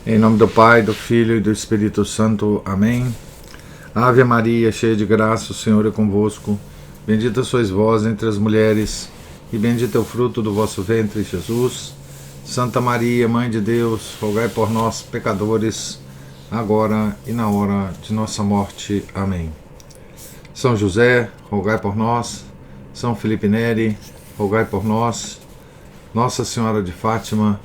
Em nome do Pai, do Filho e do Espírito Santo. Amém. Ave Maria, cheia de graça, o Senhor é convosco. Bendita sois vós entre as mulheres, e bendito é o fruto do vosso ventre, Jesus. Santa Maria, Mãe de Deus, rogai por nós, pecadores, agora e na hora de nossa morte. Amém. São José, rogai por nós. São Felipe Neri, rogai por nós. Nossa Senhora de Fátima,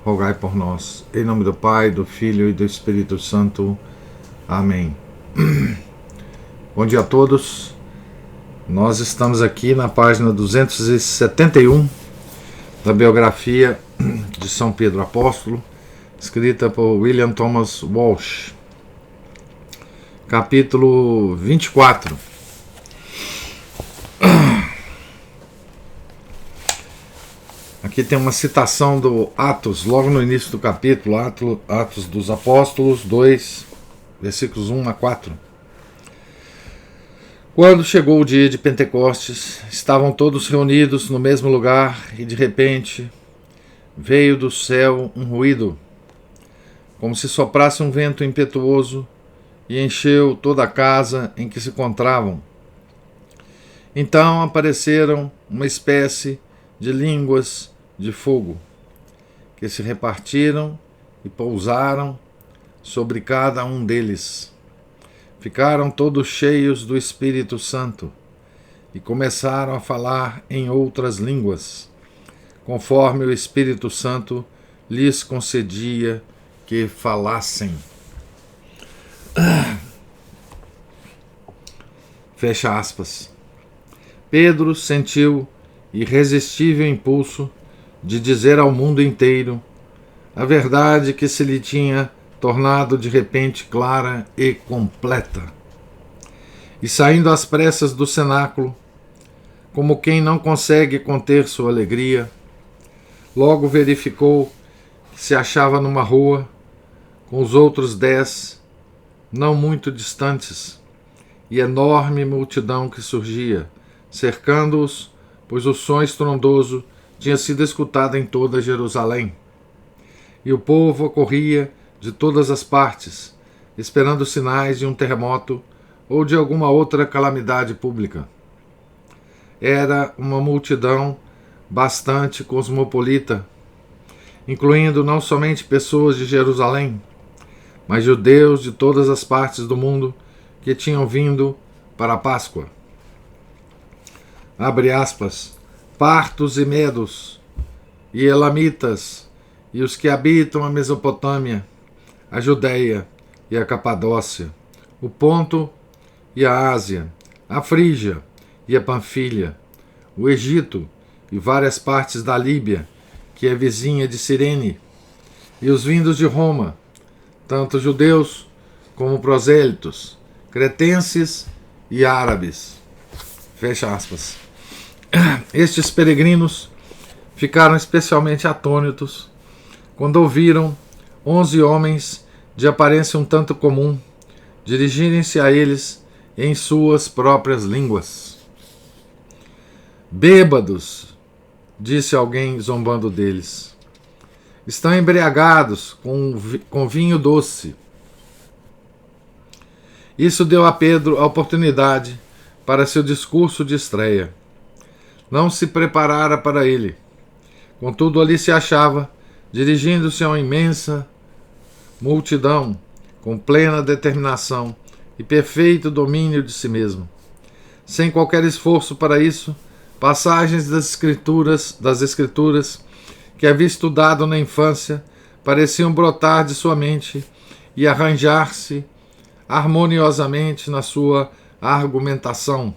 rogai por nós. Em nome do Pai, do Filho e do Espírito Santo. Amém. Bom dia a todos. Nós estamos aqui na página 271 da biografia de São Pedro Apóstolo, escrita por William Thomas Walsh. Capítulo 24. Aqui tem uma citação do Atos, logo no início do capítulo, Atos dos Apóstolos 2, versículos 1 a 4. Quando chegou o dia de Pentecostes, estavam todos reunidos no mesmo lugar e, de repente, veio do céu um ruído, como se soprasse um vento impetuoso, e encheu toda a casa em que se encontravam. Então apareceram uma espécie de línguas de fogo, que se repartiram e pousaram sobre cada um deles. Ficaram todos cheios do Espírito Santo e começaram a falar em outras línguas, conforme o Espírito Santo lhes concedia que falassem. Fecha aspas. Pedro sentiu irresistível impulso de dizer ao mundo inteiro a verdade que se lhe tinha tornado de repente clara e completa. E saindo às pressas do cenáculo, como quem não consegue conter sua alegria, logo verificou que se achava numa rua com os outros 10, não muito distantes, e enorme multidão que surgia, cercando-os, pois o som estrondoso tinha sido escutado em toda Jerusalém. E o povo acorria de todas as partes, esperando sinais de um terremoto ou de alguma outra calamidade pública. Era uma multidão bastante cosmopolita, incluindo não somente pessoas de Jerusalém, mas judeus de todas as partes do mundo que tinham vindo para a Páscoa. Abre aspas. Partos e medos, e elamitas, e os que habitam a Mesopotâmia, a Judéia e a Capadócia, o Ponto e a Ásia, a Frígia e a Panfilha, o Egito e várias partes da Líbia, que é vizinha de Cirene, e os vindos de Roma, tanto judeus como prosélitos, cretenses e árabes. Fecha aspas. Estes peregrinos ficaram especialmente atônitos quando ouviram 11 homens de aparência um tanto comum dirigirem-se a eles em suas próprias línguas. Bêbados, disse alguém zombando deles. Estão embriagados com vinho doce. Isso deu a Pedro a oportunidade para seu discurso de estreia. Não se preparara para ele. Contudo, ali se achava, dirigindo-se a uma imensa multidão, com plena determinação e perfeito domínio de si mesmo. Sem qualquer esforço para isso, passagens das Escrituras que havia estudado na infância pareciam brotar de sua mente e arranjar-se harmoniosamente na sua argumentação.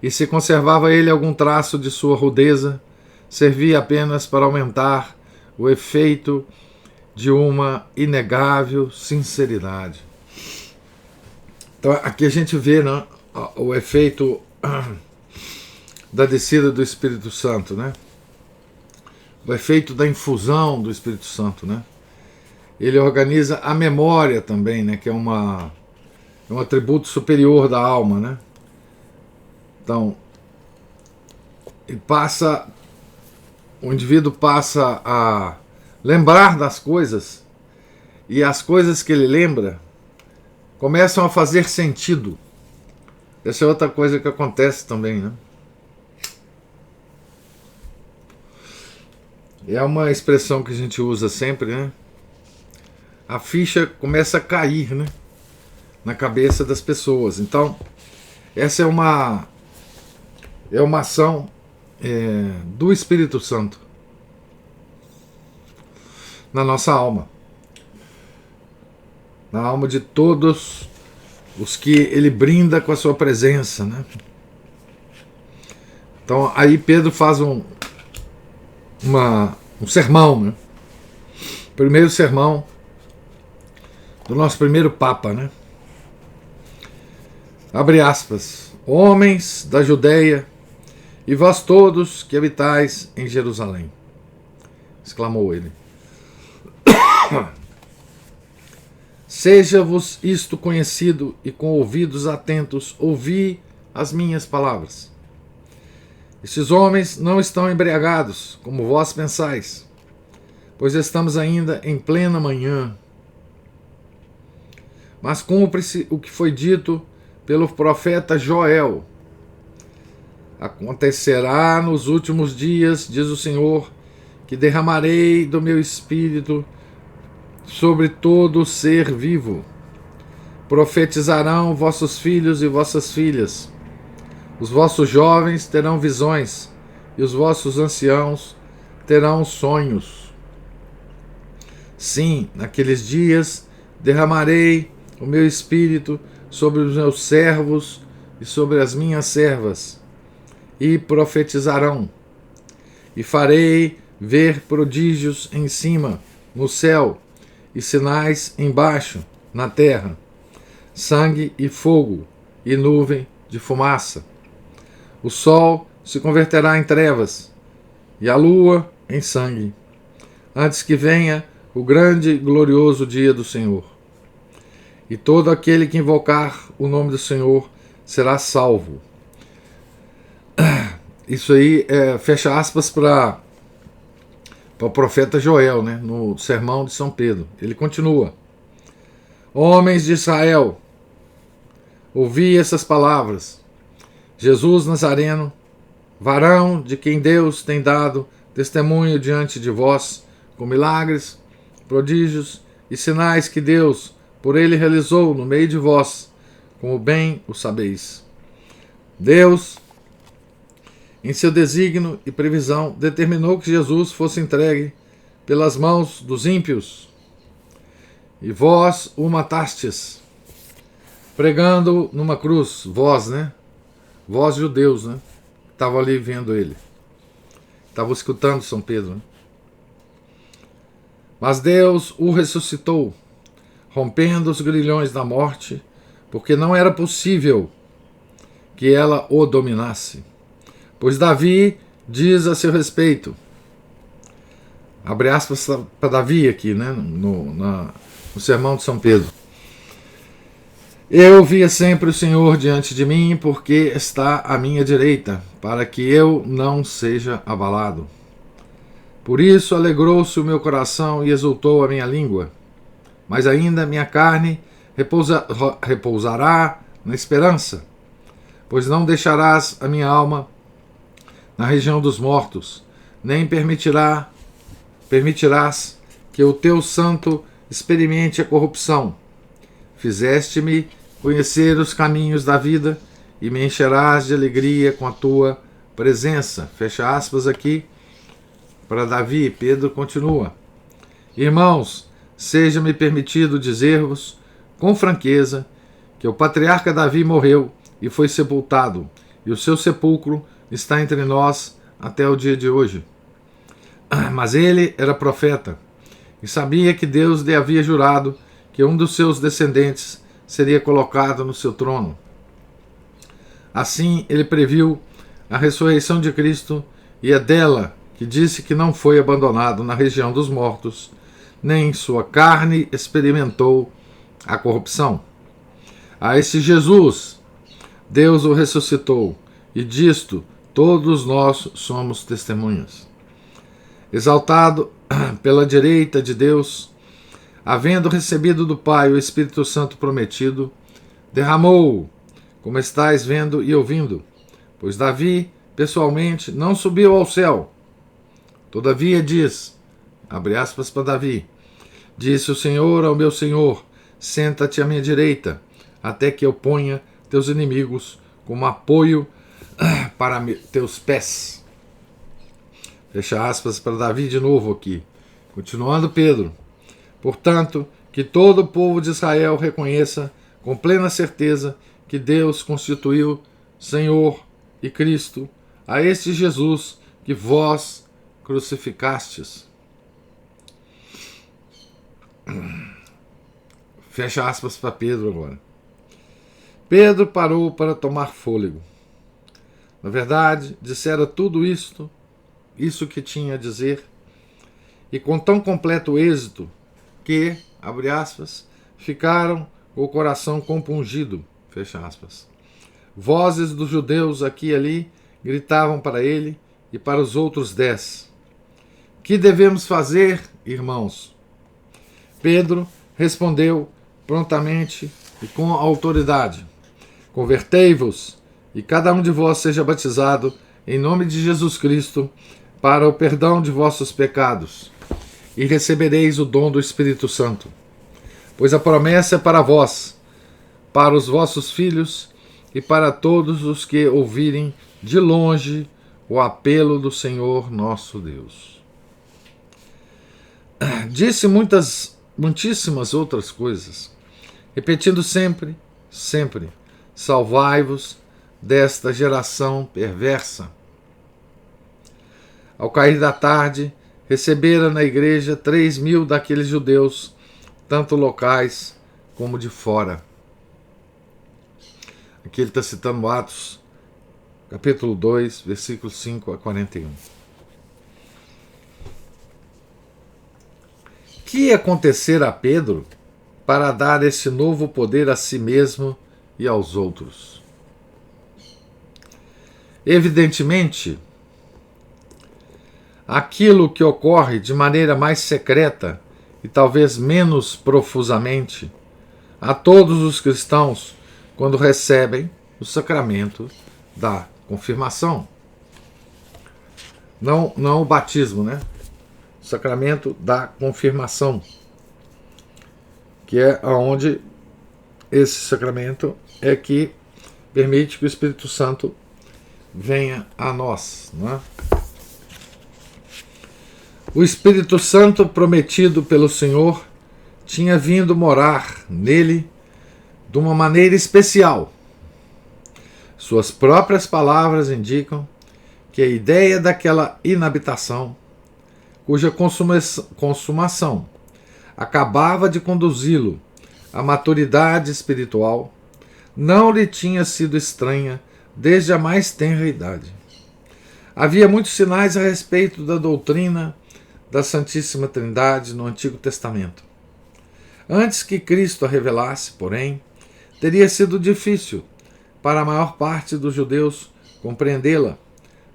E se conservava ele algum traço de sua rudeza, servia apenas para aumentar o efeito de uma inegável sinceridade. Então aqui a gente vê, né, o efeito da descida do Espírito Santo, né? O efeito da infusão do Espírito Santo, né? Ele organiza a memória também, né, que é um atributo superior da alma, né? Então, o indivíduo passa a lembrar das coisas e as coisas que ele lembra começam a fazer sentido. Essa é outra coisa que acontece também, né? É uma expressão que a gente usa sempre, né? A ficha começa a cair, né? Na cabeça das pessoas. Então, essa é uma ação do Espírito Santo na nossa alma, na alma de todos os que ele brinda com a sua presença, né? Então aí Pedro faz um sermão, né? Primeiro sermão do nosso primeiro Papa, né? Abre aspas: homens da Judeia e vós todos que habitais em Jerusalém, exclamou ele. Seja-vos isto conhecido e com ouvidos atentos ouvi as minhas palavras. Estes homens não estão embriagados, como vós pensais, pois estamos ainda em plena manhã. Mas cumpre-se o que foi dito pelo profeta Joel. Acontecerá nos últimos dias, diz o Senhor, que derramarei do meu espírito sobre todo ser vivo. Profetizarão vossos filhos e vossas filhas. Os vossos jovens terão visões, e os vossos anciãos terão sonhos. Sim, naqueles dias derramarei o meu espírito sobre os meus servos e sobre as minhas servas, e profetizarão. E farei ver prodígios em cima, no céu, e sinais embaixo, na terra, sangue e fogo, e nuvem de fumaça. O sol se converterá em trevas, e a lua em sangue, antes que venha o grande e glorioso dia do Senhor. E todo aquele que invocar o nome do Senhor será salvo. Isso aí fecha aspas para o profeta Joel, né, no sermão de São Pedro. Ele continua: homens de Israel, ouvi essas palavras. Jesus Nazareno, varão de quem Deus tem dado testemunho diante de vós, com milagres, prodígios e sinais que Deus por ele realizou no meio de vós, como bem o sabeis. Deus, em seu desígnio e previsão, determinou que Jesus fosse entregue pelas mãos dos ímpios, e vós o matastes, pregando numa cruz. Vós, né? Vós judeus, né? Estavam ali vendo ele. Estavam escutando São Pedro, né? Mas Deus o ressuscitou, rompendo os grilhões da morte, porque não era possível que ela o dominasse. Pois Davi diz a seu respeito, abre aspas para Davi aqui, né, no sermão de São Pedro: eu via sempre o Senhor diante de mim, porque está à minha direita, para que eu não seja abalado. Por isso alegrou-se o meu coração e exultou a minha língua. Mas ainda minha carne repousará na esperança, pois não deixarás a minha alma na região dos mortos, nem permitirás que o teu santo experimente a corrupção. Fizeste-me conhecer os caminhos da vida e me encherás de alegria com a tua presença. Fecha aspas aqui para Davi. Pedro continua: irmãos, seja-me permitido dizer-vos com franqueza que o patriarca Davi morreu e foi sepultado, e o seu sepulcro está entre nós até o dia de hoje. Mas ele era profeta e sabia que Deus lhe havia jurado que um dos seus descendentes seria colocado no seu trono. Assim ele previu a ressurreição de Cristo, e é dela que disse que não foi abandonado na região dos mortos, nem sua carne experimentou a corrupção. A esse Jesus Deus o ressuscitou, e disto todos nós somos testemunhas. Exaltado pela direita de Deus, havendo recebido do Pai o Espírito Santo prometido, derramou-o, como estáis vendo e ouvindo. Pois Davi, pessoalmente, não subiu ao céu. Todavia diz, abre aspas para Davi, disse o Senhor ao meu Senhor, senta-te à minha direita, até que eu ponha teus inimigos como apoio para teus pés. Fecha aspas para Davi de novo aqui. Continuando Pedro. Portanto, que todo o povo de Israel reconheça com plena certeza que Deus constituiu Senhor e Cristo a este Jesus que vós crucificastes. Fecha aspas para Pedro agora. Pedro parou para tomar fôlego. Na verdade, dissera tudo isso que tinha a dizer, e com tão completo êxito que, abre aspas, ficaram com o coração compungido, fecha aspas. Vozes dos judeus aqui e ali gritavam para ele e para os outros 10. Que devemos fazer, irmãos? Pedro respondeu prontamente e com autoridade. Convertei-vos, e cada um de vós seja batizado em nome de Jesus Cristo para o perdão de vossos pecados, e recebereis o dom do Espírito Santo. Pois a promessa é para vós, para os vossos filhos e para todos os que ouvirem de longe o apelo do Senhor nosso Deus. Disse muitíssimas outras coisas, repetindo sempre, salvai-vos desta geração perversa. Ao cair da tarde, recebera na igreja 3.000 daqueles judeus, tanto locais como de fora. Aqui ele está citando Atos, capítulo 2, versículos 5 a 41. Que acontecer a Pedro para dar esse novo poder a si mesmo e aos outros? Evidentemente, aquilo que ocorre de maneira mais secreta e talvez menos profusamente a todos os cristãos quando recebem o sacramento da confirmação. Não o batismo, né? O sacramento da confirmação, que é onde esse sacramento é que permite que o Espírito Santo venha a nós, não é? O Espírito Santo prometido pelo Senhor tinha vindo morar nele de uma maneira especial. Suas próprias palavras indicam que a ideia daquela inabitação, cuja consumação acabava de conduzi-lo à maturidade espiritual, não lhe tinha sido estranha desde a mais tenra idade. Havia muitos sinais a respeito da doutrina da Santíssima Trindade no Antigo Testamento. Antes que Cristo a revelasse, porém, teria sido difícil para a maior parte dos judeus compreendê-la,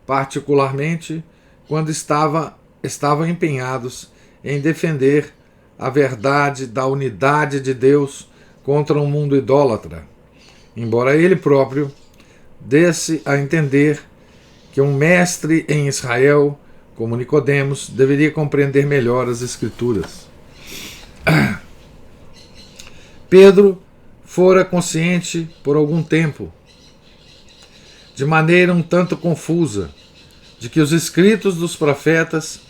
particularmente quando estavam empenhados em defender a verdade da unidade de Deus contra um mundo idólatra, embora ele próprio desse a entender que um mestre em Israel, como Nicodemos, deveria compreender melhor as Escrituras. Pedro fora consciente por algum tempo, de maneira um tanto confusa, de que os escritos dos profetas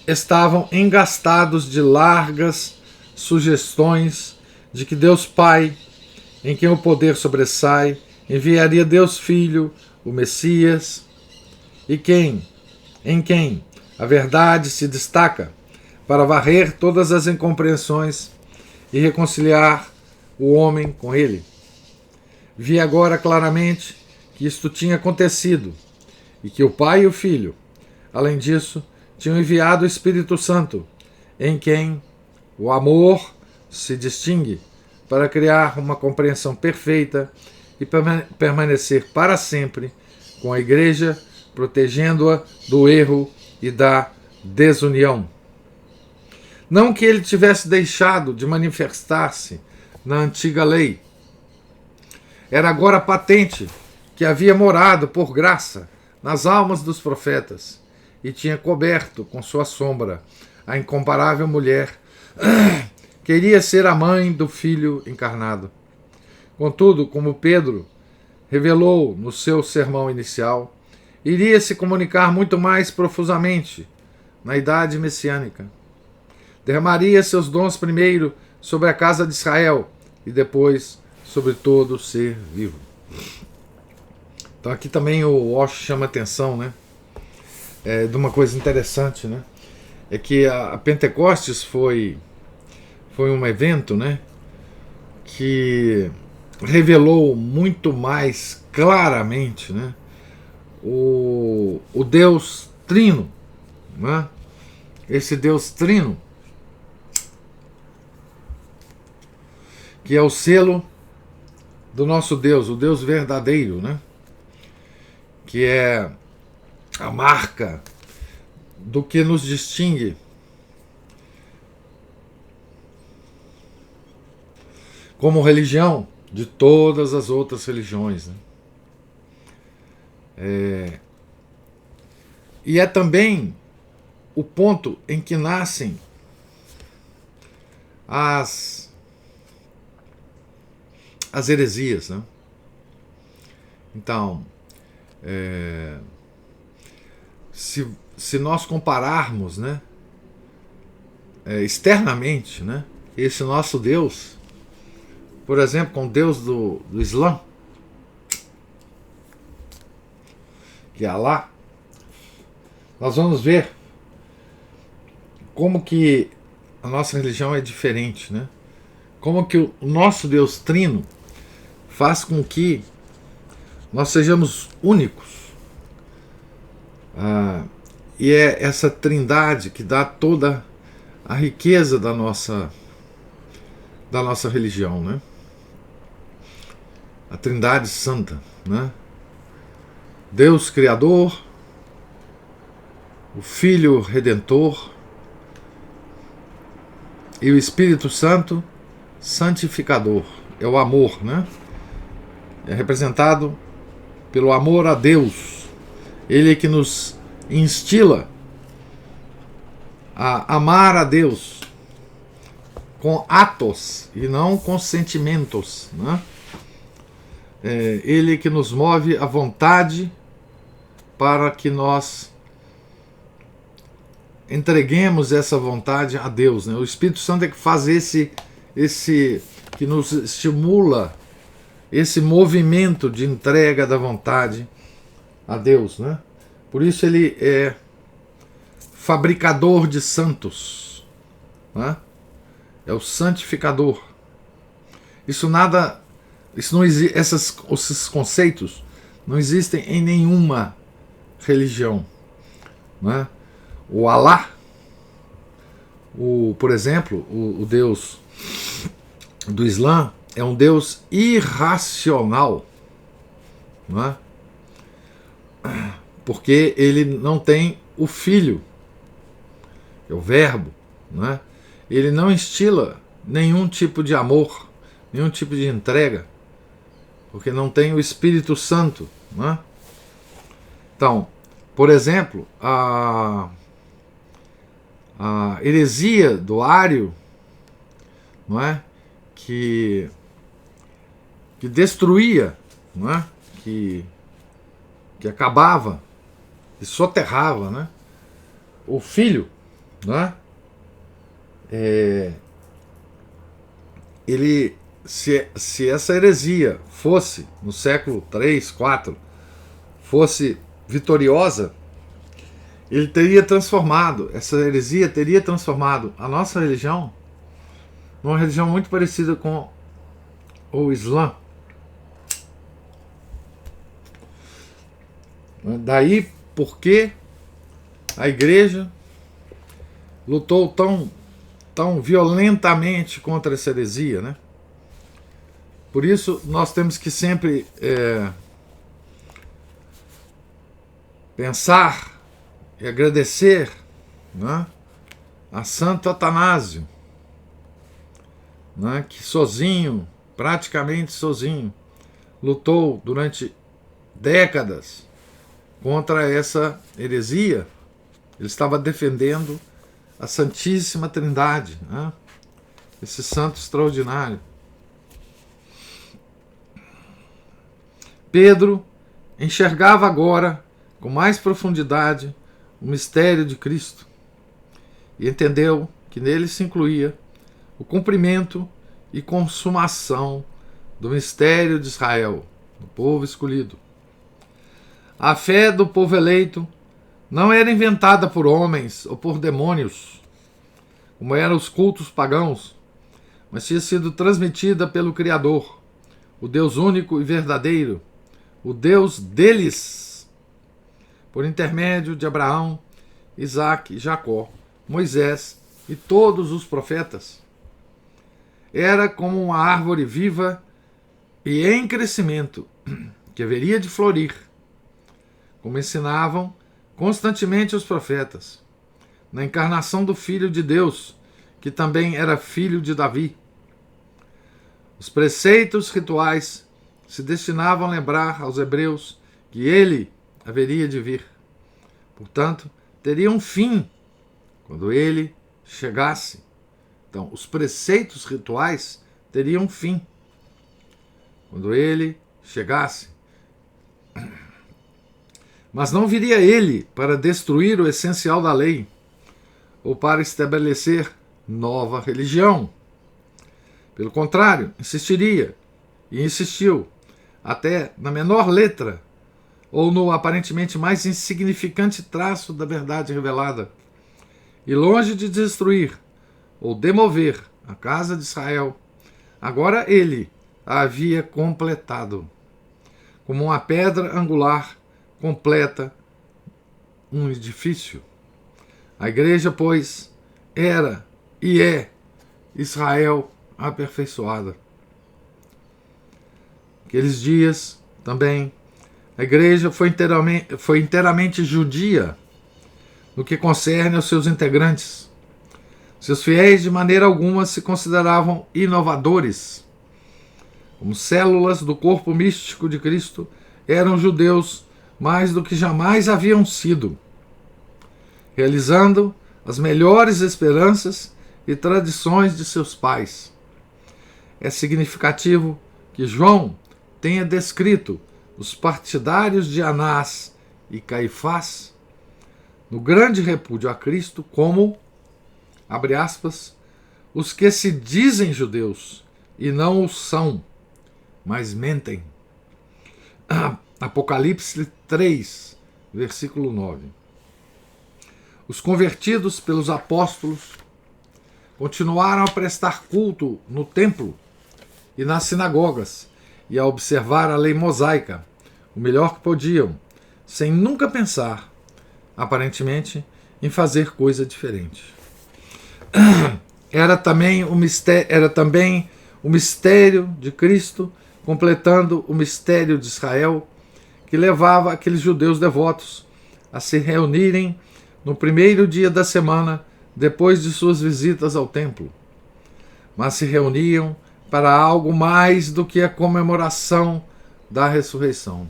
estavam engastados de largas sugestões de que Deus Pai, em quem o poder sobressai, enviaria Deus Filho, o Messias, e em quem a verdade se destaca para varrer todas as incompreensões e reconciliar o homem com ele. Vi agora claramente que isto tinha acontecido e que o Pai e o Filho, além disso, tinham enviado o Espírito Santo, em quem o amor se distingue, para criar uma compreensão perfeita e permanecer para sempre com a Igreja, protegendo-a do erro e da desunião. Não que ele tivesse deixado de manifestar-se na antiga lei. Era agora patente que havia morado por graça nas almas dos profetas e tinha coberto com sua sombra a incomparável mulher que iria ser a mãe do Filho encarnado. Contudo, como Pedro revelou no seu sermão inicial, iria se comunicar muito mais profusamente na idade messiânica. Derramaria seus dons primeiro sobre a casa de Israel e depois sobre todo ser vivo. Então aqui também o Osho chama atenção, né, de uma coisa interessante, né, é que a Pentecostes foi um evento, né, que revelou muito mais claramente, né, o Deus Trino, né, esse Deus Trino, que é o selo do nosso Deus, o Deus verdadeiro, né, que é a marca do que nos distingue como religião de todas as outras religiões, né? E é também o ponto em que nascem as heresias, né? Então, se nós compararmos, né, externamente, né, esse nosso Deus, por exemplo, com o Deus do Islã, que é Alá, nós vamos ver como que a nossa religião é diferente, né? Como que o nosso Deus Trino faz com que nós sejamos únicos. E é essa trindade que dá toda a riqueza da nossa religião, né? A Trindade Santa, né? Deus Criador, o Filho Redentor e o Espírito Santo Santificador. É o amor, né? É representado pelo amor a Deus. Ele é que nos instila a amar a Deus com atos e não com sentimentos, né? Ele que nos move a vontade para que nós entreguemos essa vontade a Deus, né? O Espírito Santo é que faz esse que nos estimula esse movimento de entrega da vontade a Deus, né? Por isso ele é fabricador de santos, né? É o santificador. Isso não existe, esses conceitos não existem em nenhuma religião, né? O Alá, por exemplo, o Deus do Islã é um Deus irracional, né? Porque ele não tem o Filho, é o Verbo, né? Ele não instila nenhum tipo de amor, nenhum tipo de entrega, porque não tem o Espírito Santo, né? Então, por exemplo, a heresia do Ário, não é? Que destruía, não é? Que acabava, que soterrava, né? O Filho, não é? Ele, se essa heresia fosse no século 3, 4, fosse vitoriosa, ele teria transformado, essa heresia teria transformado a nossa religião numa religião muito parecida com o Islã. Daí porque a igreja lutou tão violentamente contra essa heresia, né? Por isso nós temos que sempre pensar e agradecer, né, a Santo Atanásio, né, que sozinho, praticamente sozinho, lutou durante décadas contra essa heresia. Ele estava defendendo a Santíssima Trindade, né, esse santo extraordinário. Pedro enxergava agora com mais profundidade o mistério de Cristo e entendeu que nele se incluía o cumprimento e consumação do mistério de Israel, do povo escolhido. A fé do povo eleito não era inventada por homens ou por demônios, como eram os cultos pagãos, mas tinha sido transmitida pelo Criador, o Deus único e verdadeiro, o Deus deles, por intermédio de Abraão, Isaque, Jacó, Moisés e todos os profetas. Era como uma árvore viva e em crescimento, que haveria de florir, como ensinavam constantemente os profetas, na encarnação do Filho de Deus, que também era filho de Davi. Os preceitos rituais se destinavam a lembrar aos hebreus que ele haveria de vir. Portanto, teria um fim quando ele chegasse. Então, os preceitos rituais teriam um fim quando ele chegasse. Mas não viria ele para destruir o essencial da lei ou para estabelecer nova religião. Pelo contrário, insistiria e insistiu até na menor letra ou no aparentemente mais insignificante traço da verdade revelada. E longe de destruir ou demover a casa de Israel, agora ele a havia completado, como uma pedra angular completa um edifício. A igreja, pois, era e é Israel aperfeiçoada. Aqueles dias também a igreja foi inteiramente judia no que concerne aos seus integrantes. Seus fiéis de maneira alguma se consideravam inovadores. Como células do corpo místico de Cristo, eram judeus mais do que jamais haviam sido, realizando as melhores esperanças e tradições de seus pais. É significativo que João tenha descrito os partidários de Anás e Caifás no grande repúdio a Cristo como, abre aspas, os que se dizem judeus e não o são, mas mentem. Apocalipse 3, versículo 9. Os convertidos pelos apóstolos continuaram a prestar culto no templo e nas sinagogas e a observar a lei mosaica o melhor que podiam, sem nunca pensar, aparentemente, em fazer coisa diferente. Era também o mistério de Cristo, completando o mistério de Israel, que levava aqueles judeus devotos a se reunirem no primeiro dia da semana, depois de suas visitas ao templo. Mas se reuniam para algo mais do que a comemoração da ressurreição.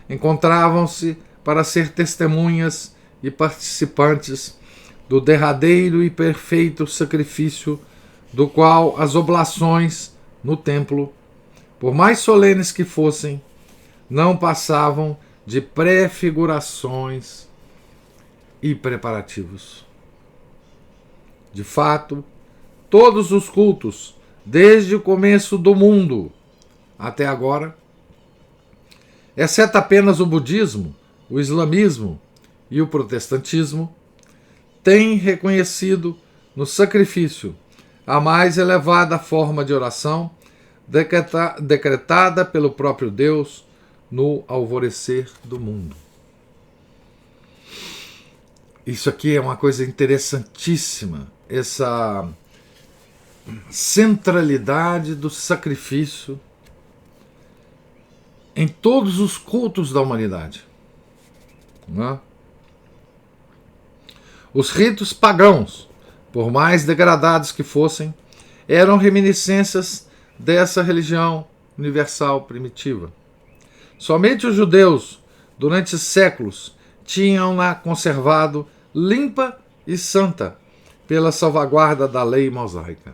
Encontravam-se para ser testemunhas e participantes do derradeiro e perfeito sacrifício, do qual as oblações no templo, por mais solenes que fossem, não passavam de prefigurações e preparativos. De fato, todos os cultos, desde o começo do mundo até agora, exceto apenas o budismo, o islamismo e o protestantismo, têm reconhecido no sacrifício a mais elevada forma de oração decretada pelo próprio Deus no alvorecer do mundo. Isso aqui é uma coisa interessantíssima, essa centralidade do sacrifício em todos os cultos da humanidade. Não é? Os ritos pagãos, por mais degradados que fossem, eram reminiscências dessa religião universal primitiva. Somente os judeus, durante séculos, tinham-na conservado limpa e santa pela salvaguarda da lei mosaica.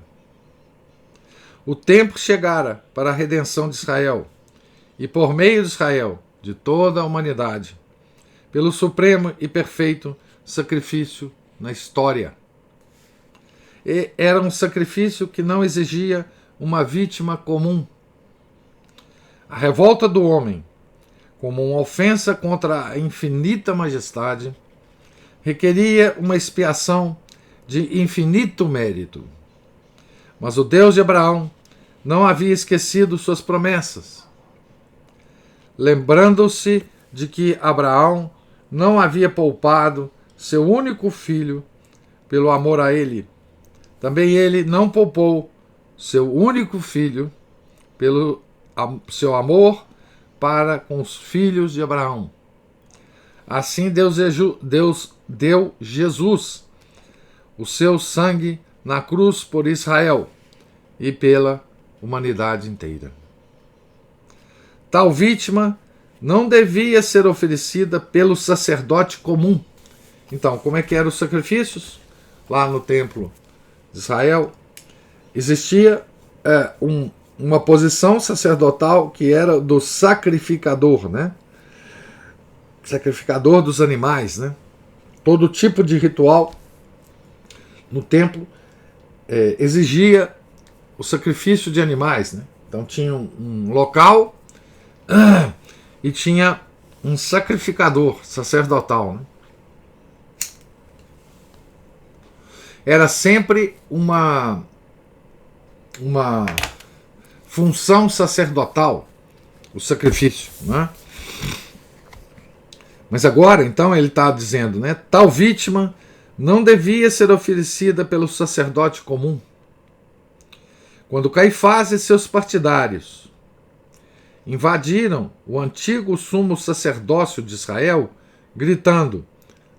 O tempo chegara para a redenção de Israel, e por meio de Israel, de toda a humanidade, pelo supremo e perfeito sacrifício na história. E era um sacrifício que não exigia uma vítima comum. A revolta do homem, como uma ofensa contra a infinita majestade, requeria uma expiação de infinito mérito. Mas o Deus de Abraão não havia esquecido suas promessas. Lembrando-se de que Abraão não havia poupado seu único filho pelo amor a ele, também ele não poupou seu único filho pelo seu amor para com os filhos de Abraão. Assim Deus deu Jesus, o seu sangue, na cruz por Israel e pela humanidade inteira. Tal vítima não devia ser oferecida pelo sacerdote comum. Então, como é que eram os sacrifícios? Lá no templo de Israel, existia uma posição sacerdotal que era do sacrificador, né? Sacrificador dos animais, né? Todo tipo de ritual no templo exigia o sacrifício de animais, né? Então tinha um local e tinha um sacrificador sacerdotal, né? Era sempre uma função sacerdotal, o sacrifício, né? Mas agora, então, ele está dizendo, né? Tal vítima não devia ser oferecida pelo sacerdote comum. Quando Caifás e seus partidários invadiram o antigo sumo sacerdócio de Israel, gritando,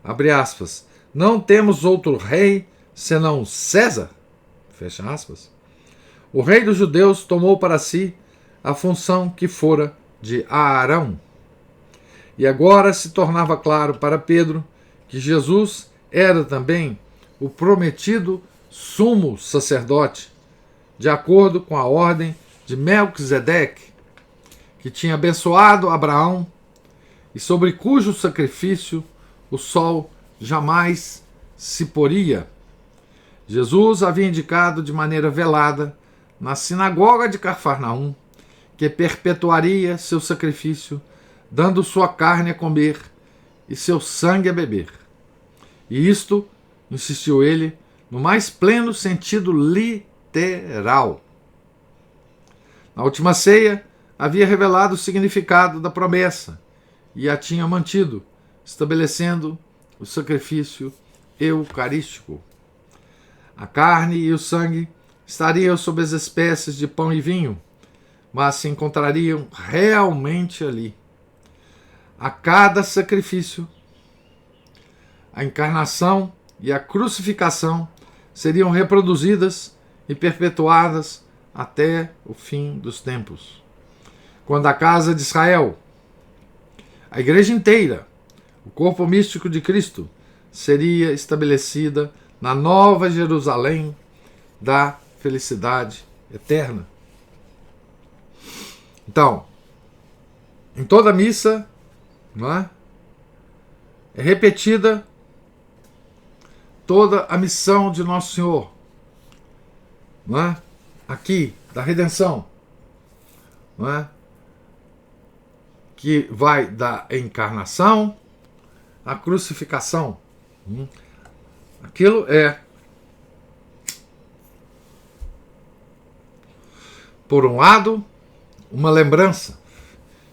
abre aspas, não temos outro rei senão César, fecha aspas, o rei dos judeus tomou para si a função que fora de Arão. E agora se tornava claro para Pedro que Jesus era também o prometido sumo sacerdote, de acordo com a ordem de Melquisedeque, que tinha abençoado Abraão e sobre cujo sacrifício o sol jamais se poria. Jesus havia indicado de maneira velada na sinagoga de Cafarnaum que perpetuaria seu sacrifício, dando sua carne a comer e seu sangue a beber. E isto, insistiu ele, no mais pleno sentido literal. Na última ceia, havia revelado o significado da promessa e a tinha mantido, estabelecendo o sacrifício eucarístico. A carne e o sangue estariam sob as espécies de pão e vinho, mas se encontrariam realmente ali. A cada sacrifício, a encarnação e a crucificação seriam reproduzidas e perpetuadas até o fim dos tempos. Quando a casa de Israel, a igreja inteira, o corpo místico de Cristo, seria estabelecida na Nova Jerusalém da felicidade eterna. Então, em toda missa, não é repetida toda a missão de Nosso Senhor, não é? Aqui, da redenção, não é? Que vai da encarnação à crucificação. Aquilo é, por um lado, uma lembrança,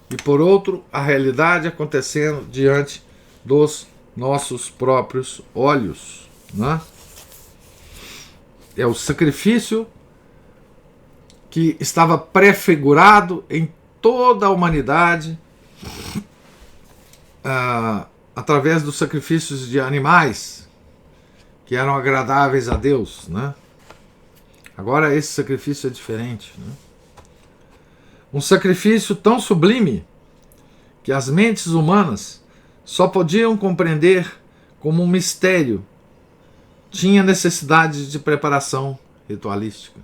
e por outro, a realidade acontecendo diante dos nossos próprios olhos. Né? É o sacrifício que estava prefigurado em toda a humanidade através dos sacrifícios de animais que eram agradáveis a Deus, né? Agora esse sacrifício é diferente, né? Um sacrifício tão sublime que as mentes humanas só podiam compreender como um mistério, tinha necessidade de preparação ritualística.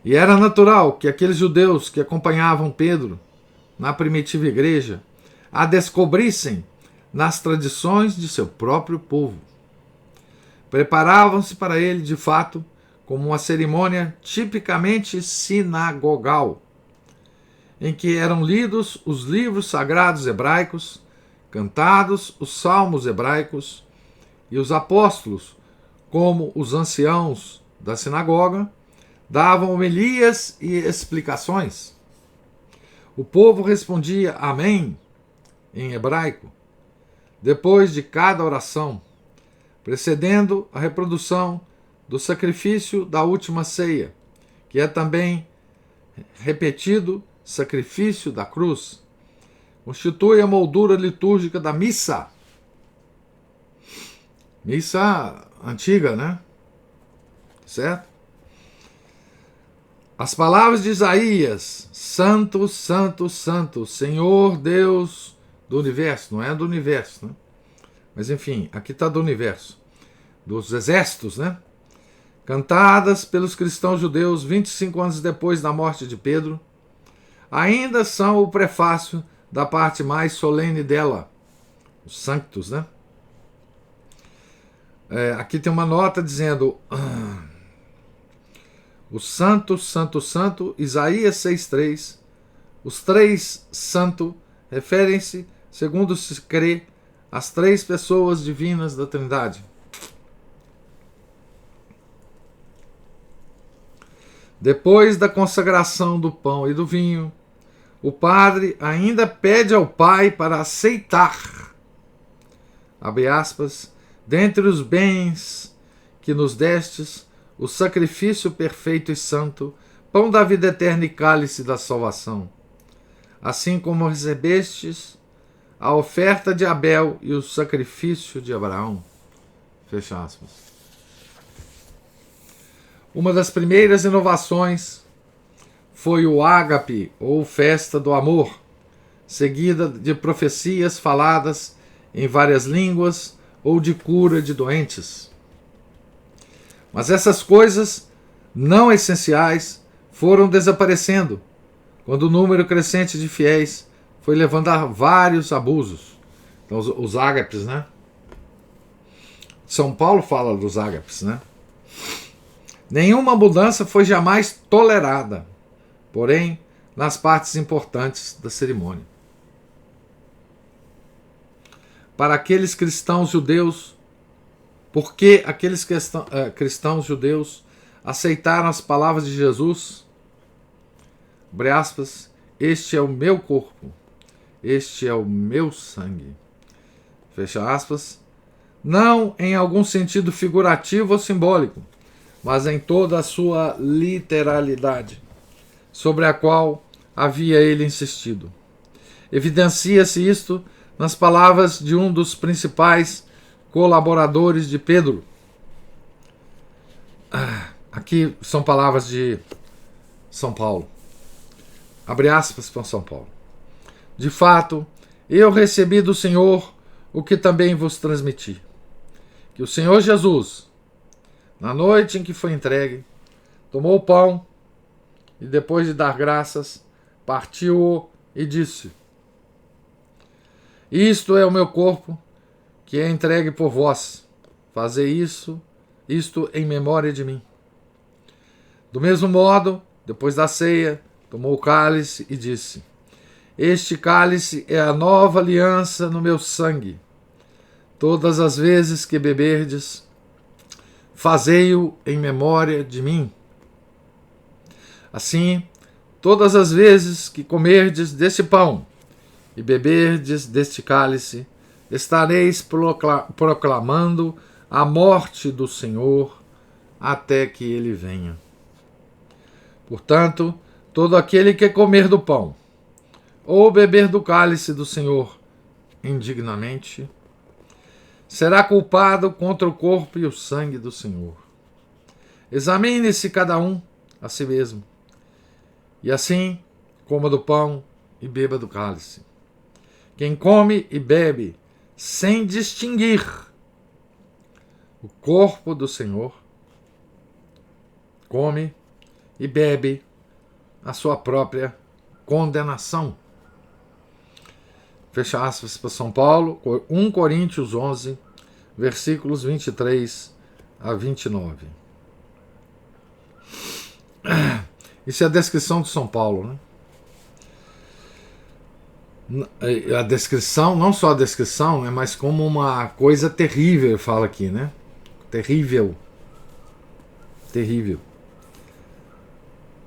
E era natural que aqueles judeus que acompanhavam Pedro na primitiva igreja a descobrissem nas tradições de seu próprio povo. Preparavam-se para ele, de fato, como uma cerimônia tipicamente sinagogal, em que eram lidos os livros sagrados hebraicos, cantados os salmos hebraicos, e os apóstolos, como os anciãos da sinagoga, davam homilias e explicações. O povo respondia amém em hebraico, depois de cada oração, precedendo a reprodução do sacrifício da última ceia, que é também repetido sacrifício da cruz, constitui a moldura litúrgica da missa. Missa antiga, né? Certo? As palavras de Isaías, Santo, Santo, Santo, Senhor Deus do universo, não é do universo, né? Mas enfim, aqui está do universo, dos exércitos, né? Cantadas pelos cristãos judeus 25 anos depois da morte de Pedro, ainda são o prefácio da parte mais solene dela, os Sanctus, né? Aqui tem uma nota dizendo o Santo, Santo, Santo, Isaías 6,3. Os três Santo referem-se, segundo se crê, às três pessoas divinas da Trindade. Depois da consagração do pão e do vinho, o padre ainda pede ao Pai para aceitar, abre aspas, dentre os bens que nos destes, o sacrifício perfeito e santo, pão da vida eterna e cálice da salvação, assim como recebestes a oferta de Abel e o sacrifício de Abraão. Fecha aspas. Uma das primeiras inovações foi o ágape, ou festa do amor, seguida de profecias faladas em várias línguas ou de cura de doentes. Mas essas coisas não essenciais foram desaparecendo quando o número crescente de fiéis foi levando a vários abusos. Então, os ágapes, né? São Paulo fala dos ágapes, né? Nenhuma mudança foi jamais tolerada, porém, nas partes importantes da cerimônia. Para aqueles cristãos judeus, porque aqueles cristãos judeus aceitaram as palavras de Jesus, abre aspas, este é o meu corpo, este é o meu sangue, fecha aspas, não em algum sentido figurativo ou simbólico, mas em toda a sua literalidade, sobre a qual havia ele insistido. Evidencia-se isto nas palavras de um dos principais colaboradores de Pedro. Aqui são palavras de São Paulo. Abre aspas para São Paulo. De fato, eu recebi do Senhor o que também vos transmiti. Que o Senhor Jesus, na noite em que foi entregue, tomou o pão e, depois de dar graças, partiu-o e disse: isto é o meu corpo, que é entregue por vós. Fazei isto em memória de mim. Do mesmo modo, depois da ceia, tomou o cálice e disse: este cálice é a nova aliança no meu sangue. Todas as vezes que beberdes, fazei-o em memória de mim. Assim, todas as vezes que comerdes deste pão e beberdes deste cálice, estareis proclamando a morte do Senhor até que ele venha. Portanto, todo aquele que comer do pão ou beber do cálice do Senhor indignamente, será culpado contra o corpo e o sangue do Senhor. Examine-se cada um a si mesmo, e assim coma do pão e beba do cálice. Quem come e bebe sem distinguir o corpo do Senhor, come e bebe a sua própria condenação. Fecha aspas para São Paulo, 1 Coríntios 11, versículos 23 a 29. Isso é a descrição de São Paulo, né? A descrição, não só a descrição, mas como uma coisa terrível, fala aqui, né? Terrível. Terrível.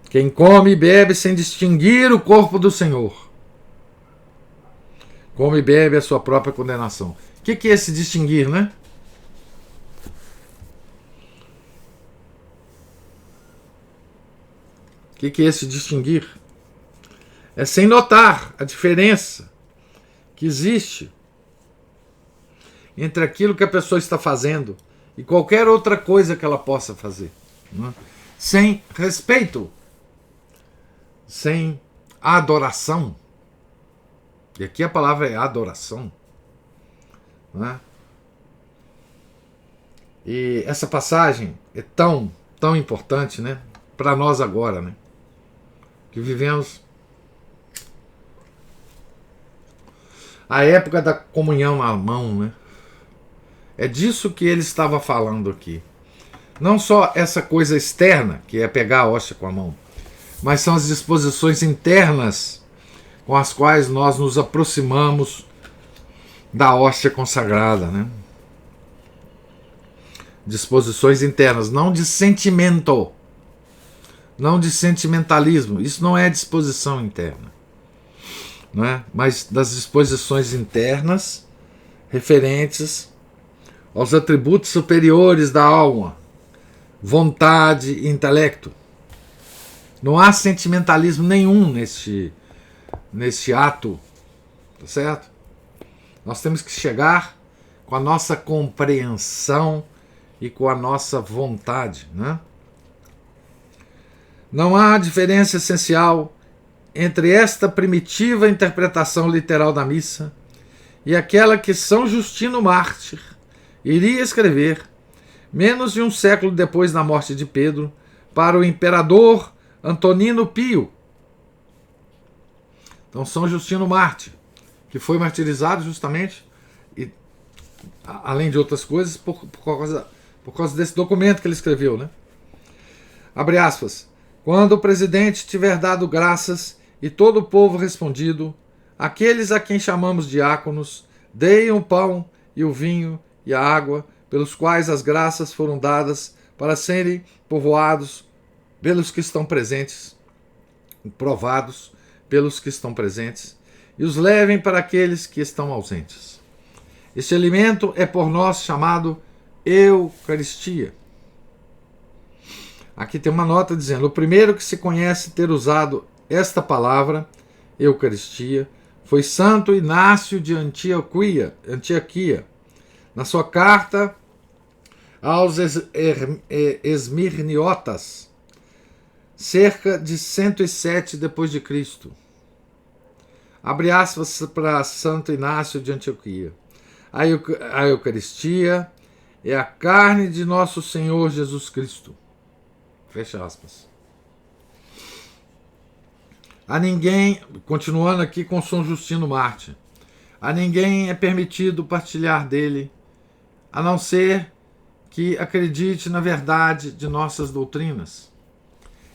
Quem come e bebe sem distinguir o corpo do Senhor, come e bebe a sua própria condenação. O que é esse distinguir, né? O que é esse distinguir? É sem notar a diferença que existe entre aquilo que a pessoa está fazendo e qualquer outra coisa que ela possa fazer, né? Sem respeito, sem adoração. E aqui a palavra é adoração, né? E essa passagem é tão importante, né, para nós agora, né, que vivemos a época da comunhão na mão, né? É disso que ele estava falando aqui. Não só essa coisa externa, que é pegar a hóstia com a mão, mas são as disposições internas com as quais nós nos aproximamos da hóstia consagrada, né? Disposições internas, não de sentimento, não de sentimentalismo. Isso não é disposição interna, não é? Mas das disposições internas referentes aos atributos superiores da alma, vontade e intelecto. Não há sentimentalismo nenhum nesse ato, tá certo? Nós temos que chegar com a nossa compreensão e com a nossa vontade, né? Não há diferença essencial entre esta primitiva interpretação literal da missa e aquela que São Justino Mártir iria escrever, menos de um século depois da morte de Pedro, para o imperador Antonino Pio. Então, São Justino Mártir, que foi martirizado justamente, e, além de outras coisas, por causa desse documento que ele escreveu, né? Abre aspas. Quando o presidente tiver dado graças e todo o povo respondido, aqueles a quem chamamos diáconos, deem o pão e o vinho e a água, pelos quais as graças foram dadas para serem povoados pelos que estão presentes, provados pelos que estão presentes, e os levem para aqueles que estão ausentes. Este alimento é por nós chamado Eucaristia. Aqui tem uma nota dizendo: o primeiro que se conhece ter usado esta palavra, Eucaristia, foi Santo Inácio de Antioquia, na sua carta aos Esmirniotas, cerca de 107 depois de Cristo. Abre aspas para Santo Inácio de Antioquia. A Eucaristia é a carne de nosso Senhor Jesus Cristo. Fecha aspas. A ninguém, continuando aqui com São Justino Mártir, a ninguém é permitido partilhar dele, a não ser que acredite na verdade de nossas doutrinas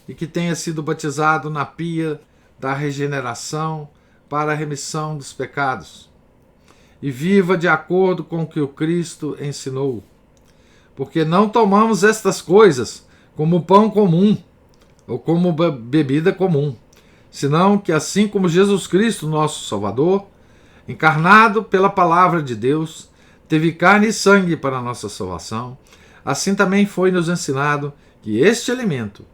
e que tenha sido batizado na pia da regeneração para a remissão dos pecados e viva de acordo com o que o Cristo ensinou. Porque não tomamos estas coisas como pão comum ou como bebida comum, senão que assim como Jesus Cristo, nosso Salvador, encarnado pela palavra de Deus, teve carne e sangue para a nossa salvação, assim também foi nos ensinado que este alimento,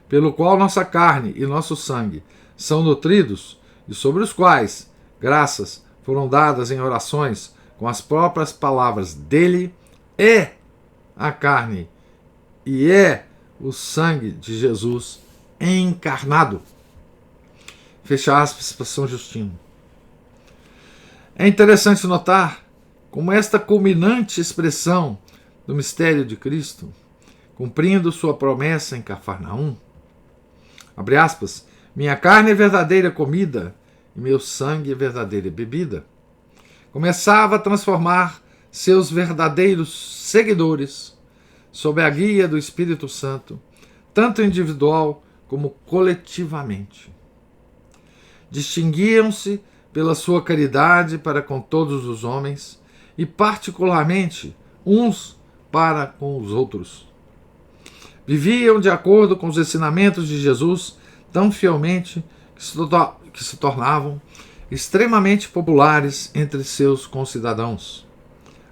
pelo qual nossa carne e nosso sangue são nutridos, e sobre os quais graças foram dadas em orações com as próprias palavras dele, é a carne e é o sangue de Jesus encarnado. Fecha aspas para São Justino. É interessante notar como esta culminante expressão do mistério de Cristo, cumprindo sua promessa em Cafarnaum, abre aspas, minha carne é verdadeira comida e meu sangue é verdadeira bebida, começava a transformar seus verdadeiros seguidores sob a guia do Espírito Santo, tanto individual como coletivamente. Distinguiam-se pela sua caridade para com todos os homens e particularmente uns para com os outros. Viviam de acordo com os ensinamentos de Jesus tão fielmente que se tornavam extremamente populares entre seus concidadãos.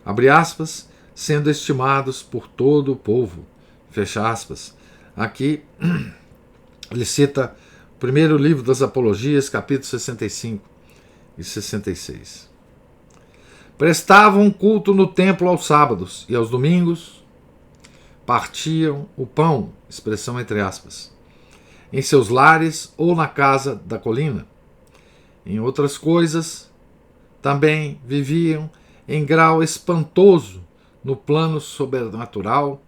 Abre aspas, sendo estimados por todo o povo. Fecha aspas. Aqui ele cita o primeiro livro das Apologias, capítulos 65 e 66. Prestavam culto no templo aos sábados e aos domingos partiam o pão, expressão entre aspas, em seus lares ou na casa da colina. Em outras coisas, também viviam em grau espantoso no plano sobrenatural,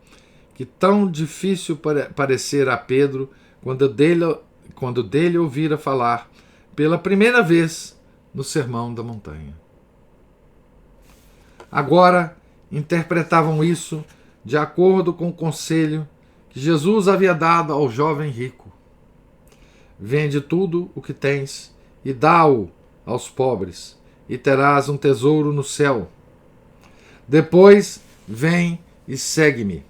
que tão difícil parecer a Pedro quando dele ouvira falar pela primeira vez no Sermão da Montanha. Agora interpretavam isso de acordo com o conselho que Jesus havia dado ao jovem rico. Vende tudo o que tens e dá-o aos pobres, e terás um tesouro no céu. Depois vem e segue-me.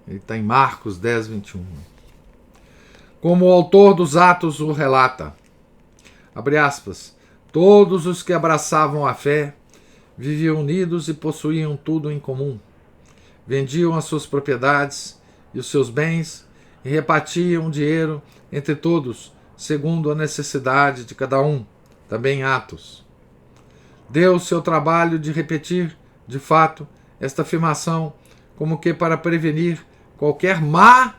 Ele está em Marcos 10, 21. Como o autor dos Atos o relata, abre aspas, todos os que abraçavam a fé viviam unidos e possuíam tudo em comum. Vendiam as suas propriedades e os seus bens e repartiam o dinheiro entre todos, segundo a necessidade de cada um. Também Atos. Deu seu trabalho de repetir, de fato, esta afirmação, como que para prevenir qualquer má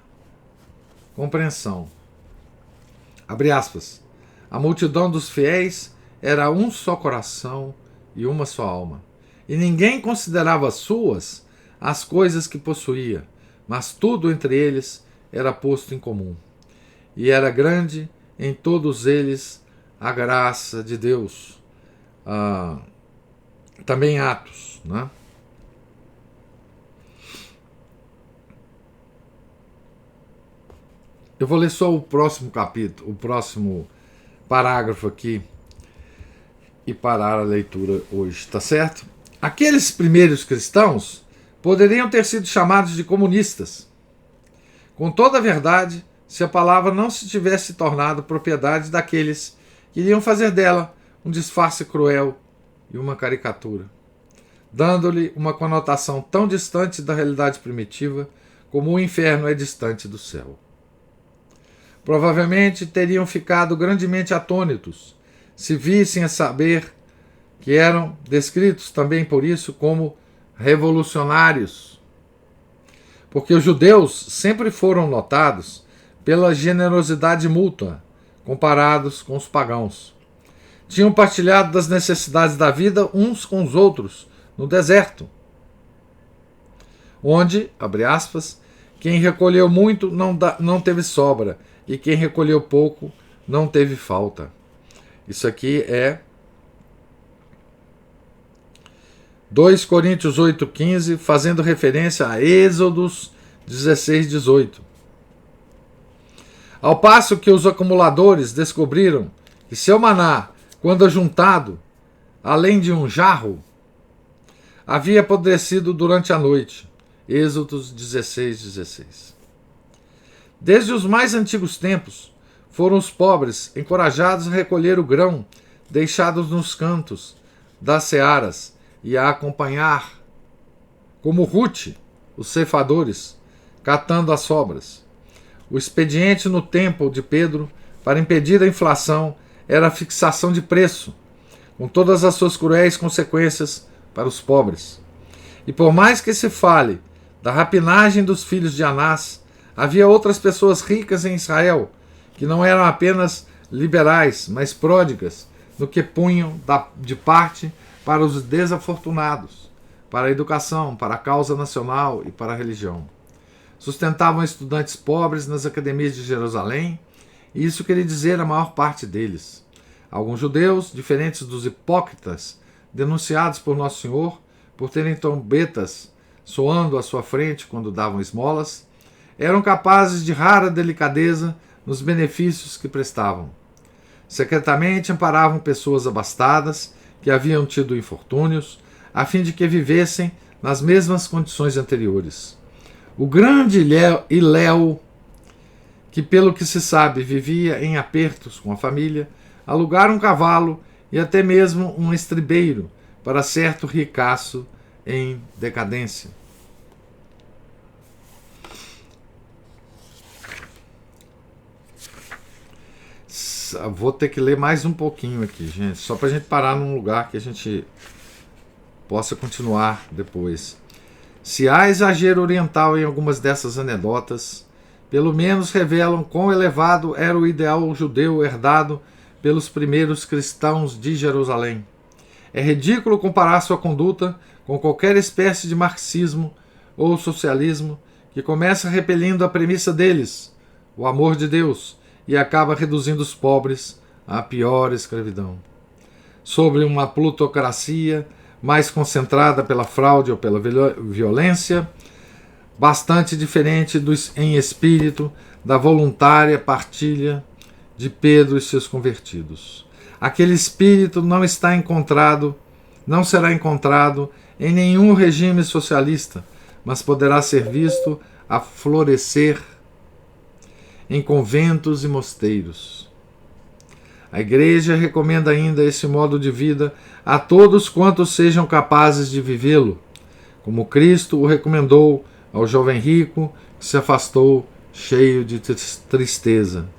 compreensão. Abre aspas. A multidão dos fiéis era um só coração e uma só alma. E ninguém considerava suas as coisas que possuía, mas tudo entre eles era posto em comum. E era grande em todos eles a graça de Deus. Também Atos, né? Eu vou ler só o próximo capítulo, o próximo parágrafo aqui e parar a leitura hoje, tá certo? Aqueles primeiros cristãos poderiam ter sido chamados de comunistas. Com toda a verdade, se a palavra não se tivesse tornado propriedade daqueles que iriam fazer dela um disfarce cruel e uma caricatura, dando-lhe uma conotação tão distante da realidade primitiva como o inferno é distante do céu. Provavelmente teriam ficado grandemente atônitos se vissem a saber que eram descritos também por isso como revolucionários, porque os judeus sempre foram notados pela generosidade mútua comparados com os pagãos. Tinham partilhado das necessidades da vida uns com os outros no deserto, onde, abre aspas, quem recolheu muito não teve sobra, e quem recolheu pouco não teve falta. Isso aqui é 2 Coríntios 8,15, fazendo referência a Êxodos 16, 18. Ao passo que os acumuladores descobriram que seu maná, quando ajuntado, além de um jarro, havia apodrecido durante a noite. Êxodos 16, 16. Desde os mais antigos tempos, foram os pobres encorajados a recolher o grão deixados nos cantos das searas e a acompanhar, como Ruth, os ceifadores, catando as sobras. O expediente no tempo de Pedro para impedir a inflação era a fixação de preço, com todas as suas cruéis consequências para os pobres. E por mais que se fale da rapinagem dos filhos de Anás, havia outras pessoas ricas em Israel, que não eram apenas liberais, mas pródigas no que punham de parte para os desafortunados, para a educação, para a causa nacional e para a religião. Sustentavam estudantes pobres nas academias de Jerusalém, e isso queria dizer a maior parte deles. Alguns judeus, diferentes dos hipócritas, denunciados por Nosso Senhor por terem trombetas soando à sua frente quando davam esmolas, eram capazes de rara delicadeza nos benefícios que prestavam. Secretamente amparavam pessoas abastadas que haviam tido infortúnios, a fim de que vivessem nas mesmas condições anteriores. O grande Iléu, que pelo que se sabe vivia em apertos com a família, alugara um cavalo e até mesmo um estribeiro para certo ricaço em decadência. Vou ter que ler mais um pouquinho aqui, gente, só para a gente parar num lugar que a gente possa continuar depois. Se há exagero oriental em algumas dessas anedotas, pelo menos revelam quão elevado era o ideal judeu herdado pelos primeiros cristãos de Jerusalém. É ridículo comparar sua conduta com qualquer espécie de marxismo ou socialismo que começa repelindo a premissa deles, o amor de Deus, e acaba reduzindo os pobres à pior escravidão. Sobre uma plutocracia mais concentrada pela fraude ou pela violência, bastante diferente em espírito da voluntária partilha de Pedro e seus convertidos. Aquele espírito não será encontrado em nenhum regime socialista, mas poderá ser visto a florescer em conventos e mosteiros. A Igreja recomenda ainda esse modo de vida a todos quantos sejam capazes de vivê-lo, como Cristo o recomendou ao jovem rico que se afastou cheio de tristeza.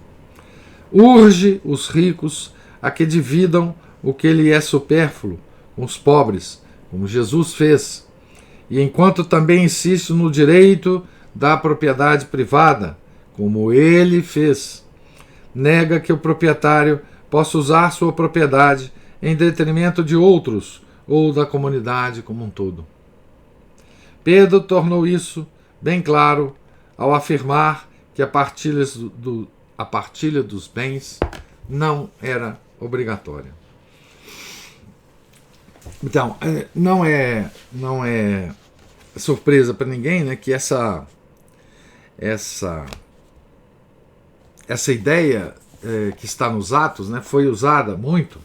Urge os ricos a que dividam o que lhe é supérfluo com os pobres, como Jesus fez, e enquanto também insiste no direito da propriedade privada, como ele fez, nega que o proprietário possa usar sua propriedade em detrimento de outros ou da comunidade como um todo. Pedro tornou isso bem claro ao afirmar que a partilha dos bens não era obrigatória. Então, não é surpresa para ninguém, né, que essa ideia que está nos Atos, né, foi usada muito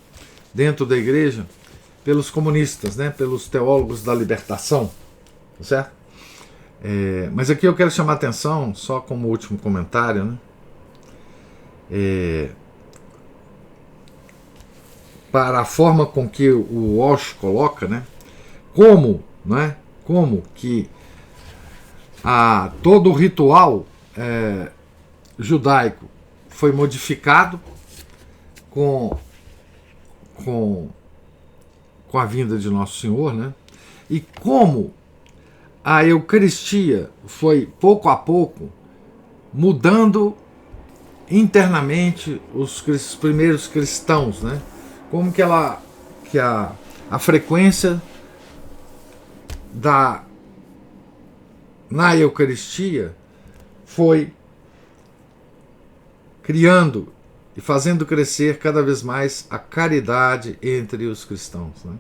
dentro da igreja pelos comunistas, né, pelos teólogos da libertação, certo? Mas aqui eu quero chamar a atenção, só como último comentário, né, para a forma com que o Walsh coloca, né, como que todo o ritual judaico foi modificado com a vinda de Nosso Senhor, né? E como a Eucaristia foi pouco a pouco mudando internamente os primeiros cristãos, né? Como que a frequência na Eucaristia foi criando e fazendo crescer cada vez mais a caridade entre os cristãos, né?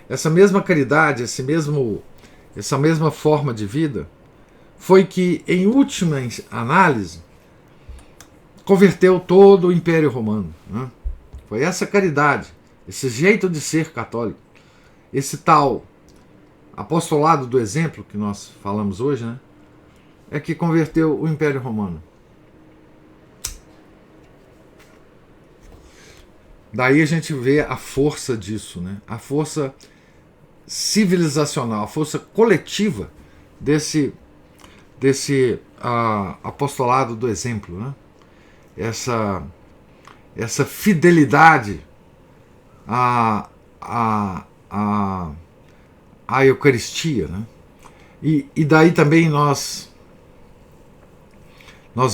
Essa mesma caridade, essa mesma forma de vida, foi que, em última análise, converteu todo o Império Romano, né? Foi essa caridade, esse jeito de ser católico, esse tal apostolado do exemplo que nós falamos hoje, né, é que converteu o Império Romano. Daí a gente vê a força disso, né? A força civilizacional, a força coletiva desse apostolado do exemplo, né? Essa fidelidade a Eucaristia, né? E daí também nós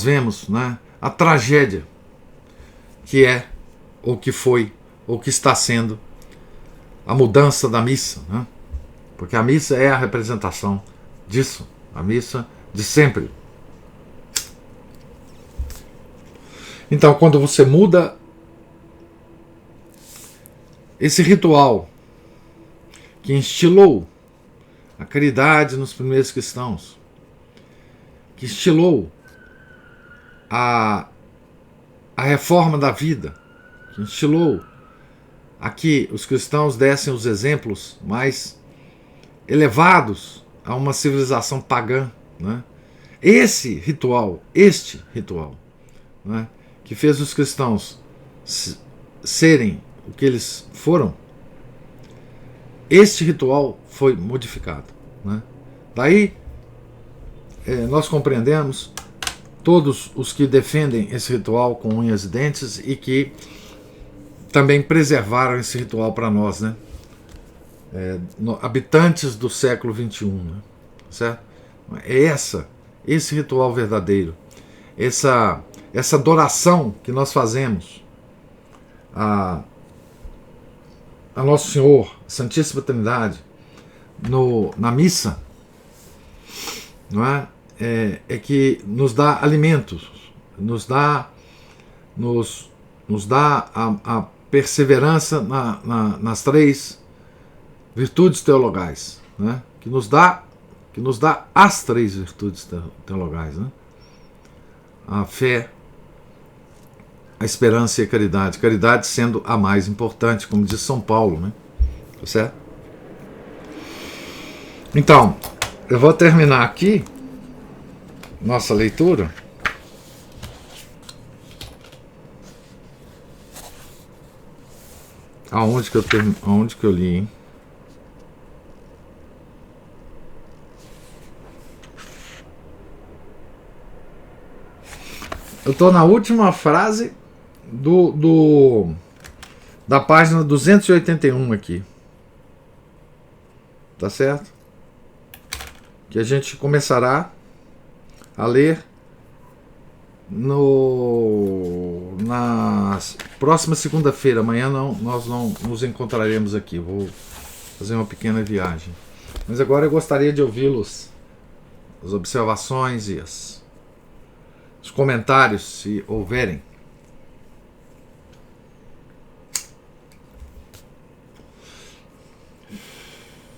vemos, né, a tragédia que é, ou que foi, ou que está sendo a mudança da missa, né? Porque a missa é a representação disso, a missa de sempre. Então, quando você muda esse ritual que instilou a caridade nos primeiros cristãos, que instilou a reforma da vida, que instilou a que os cristãos dessem os exemplos mais elevados a uma civilização pagã, né? Este ritual, né, que fez os cristãos serem o que eles foram, este ritual foi modificado, né? Daí nós compreendemos todos os que defendem esse ritual com unhas e dentes e que também preservaram esse ritual para nós, né? Habitantes do século XXI, né? Certo? É esse ritual verdadeiro, essa adoração que nós fazemos a Nosso Senhor, a Santíssima Trindade, na missa, não é? É que nos dá alimentos, nos dá a perseverança nas três virtudes teologais, né? que nos dá as três virtudes teologais, né? A fé, a esperança e a caridade. Caridade sendo a mais importante, como diz São Paulo, né? Tá certo? Então, eu vou terminar aqui nossa leitura. Aonde que eu li, hein? Eu estou na última frase da página 281 aqui. Tá certo? Que a gente começará a ler na próxima segunda-feira. Amanhã nós não nos encontraremos aqui. Vou fazer uma pequena viagem. Mas agora eu gostaria de ouvi-los, as observações e os comentários, se houverem.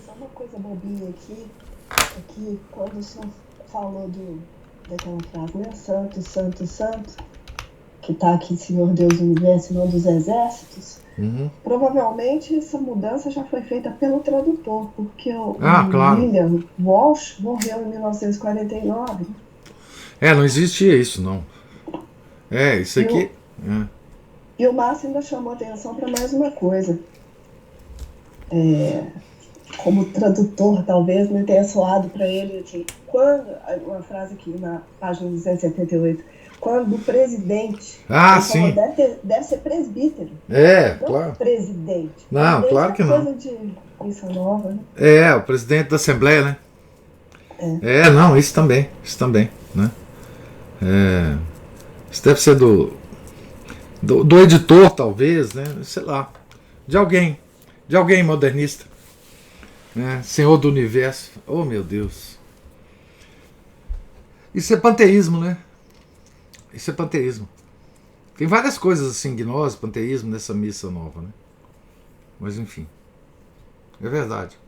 Só uma coisa bobinha aqui, é que quando o senhor falou daquela frase, né? Santo, santo, santo, que está aqui, Senhor Deus do Universo, Senhor dos Exércitos, provavelmente essa mudança já foi feita pelo tradutor, porque claro. William Walsh morreu em 1949. Não existia isso, não. Isso aqui... E o Márcio ainda chamou atenção para mais uma coisa. Como tradutor, talvez não tenha soado para ele assim, uma frase aqui na página 278, quando o presidente sim. deve ser presbítero, não claro. Presidente. Não, claro que não. Coisa de missa nova, né? O presidente da Assembleia, né? Não, isso também, né? Isso deve ser do editor, talvez, né? Sei lá, de alguém modernista, né? Senhor do Universo. Oh, meu Deus. Isso é panteísmo, né? Isso é panteísmo. Tem várias coisas assim, gnose, panteísmo nessa missa nova, né? Mas enfim, é verdade.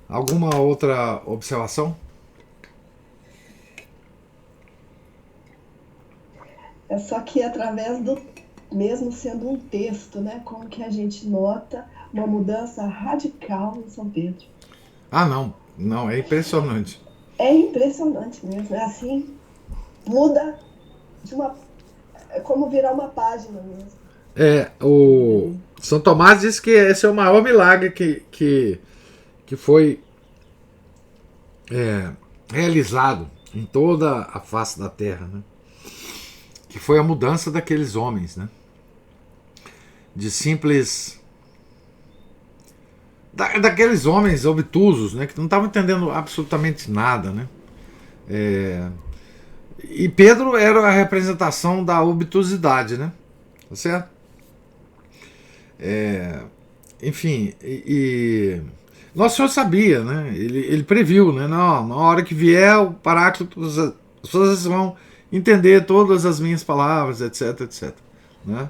Alguma outra observação? É só que através mesmo sendo um texto, né? Como que a gente nota uma mudança radical em São Pedro. Não, é impressionante. É impressionante mesmo, é assim, muda é como virar uma página mesmo. O São Tomás diz que esse é o maior milagre que foi realizado em toda a face da terra, né? Que foi a mudança daqueles homens, né? de simples... daqueles homens obtusos, né, que não estavam entendendo absolutamente nada, né? E Pedro era a representação da obtusidade, né? Tá certo? Enfim, Nosso Senhor sabia, né? Ele previu, né? Não, na hora que vier o Paráclito, as pessoas vão entender todas as minhas palavras, etc, etc. Né?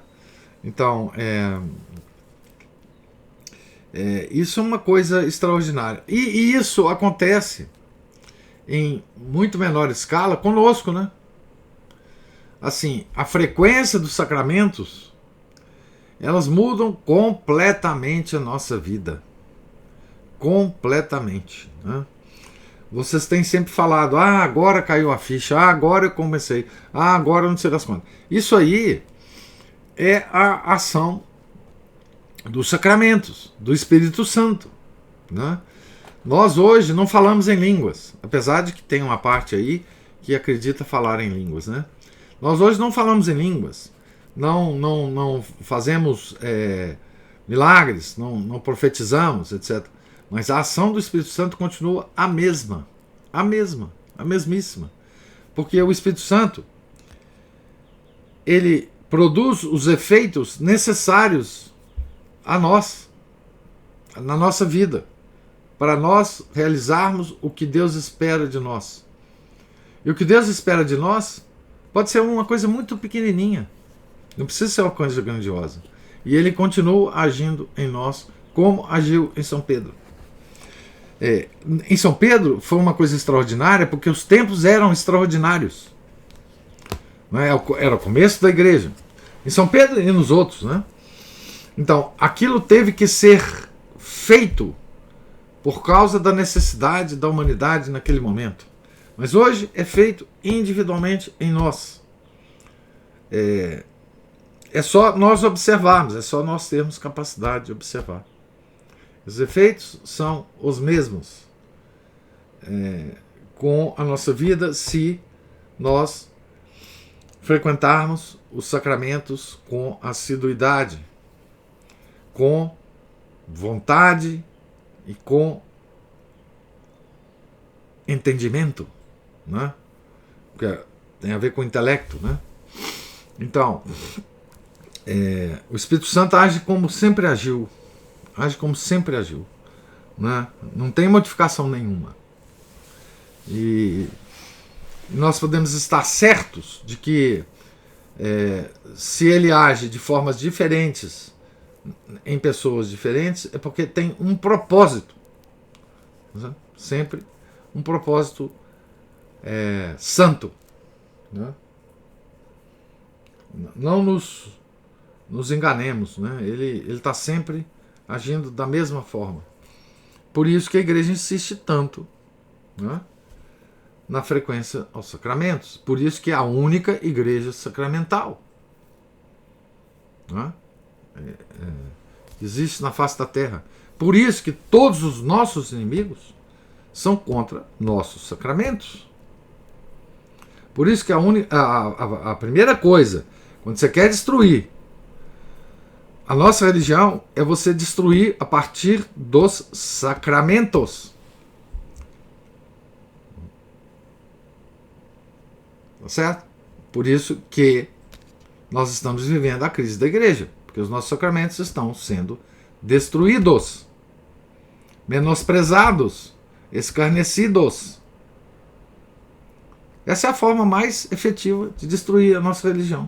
Então, isso é uma coisa extraordinária. E isso acontece em muito menor escala conosco, né? Assim, a frequência dos sacramentos, elas mudam completamente a nossa vida. Completamente, né? Vocês têm sempre falado, agora caiu a ficha, agora eu comecei, agora eu não sei das quantas. Isso aí é a ação dos sacramentos, do Espírito Santo, né? Nós hoje não falamos em línguas, apesar de que tem uma parte aí que acredita falar em línguas, né? Nós hoje não falamos em línguas, não fazemos milagres, não profetizamos, etc. Mas a ação do Espírito Santo continua a mesma, a mesmíssima. Porque o Espírito Santo, ele produz os efeitos necessários a nós, na nossa vida, para nós realizarmos o que Deus espera de nós. E o que Deus espera de nós pode ser uma coisa muito pequenininha, não precisa ser uma coisa grandiosa. E ele continua agindo em nós como agiu em São Pedro. Em São Pedro foi uma coisa extraordinária porque os tempos eram extraordinários. Não é? Era o começo da igreja. Em São Pedro e nos outros, né? Então, aquilo teve que ser feito por causa da necessidade da humanidade naquele momento. Mas hoje é feito individualmente em nós. É só nós observarmos, é só nós termos capacidade de observar. Os efeitos são os mesmos com a nossa vida se nós frequentarmos os sacramentos com assiduidade, com vontade e com entendimento, né? Porque tem a ver com o intelecto, né? Então, o Espírito Santo age como sempre agiu, né? Não tem modificação nenhuma. E nós podemos estar certos de que se ele age de formas diferentes em pessoas diferentes, é porque tem um propósito, né? Sempre um propósito santo, né? Não nos enganemos, né? Ele está sempre agindo da mesma forma. Por isso que a igreja insiste tanto, né, na frequência aos sacramentos. Por isso que é a única igreja sacramental, né, existe na face da terra. Por isso que todos os nossos inimigos são contra nossos sacramentos. Por isso que a primeira coisa, quando você quer destruir a nossa religião, é você destruir a partir dos sacramentos. Tá certo? Por isso que nós estamos vivendo a crise da igreja, porque os nossos sacramentos estão sendo destruídos, menosprezados, escarnecidos. Essa é a forma mais efetiva de destruir a nossa religião.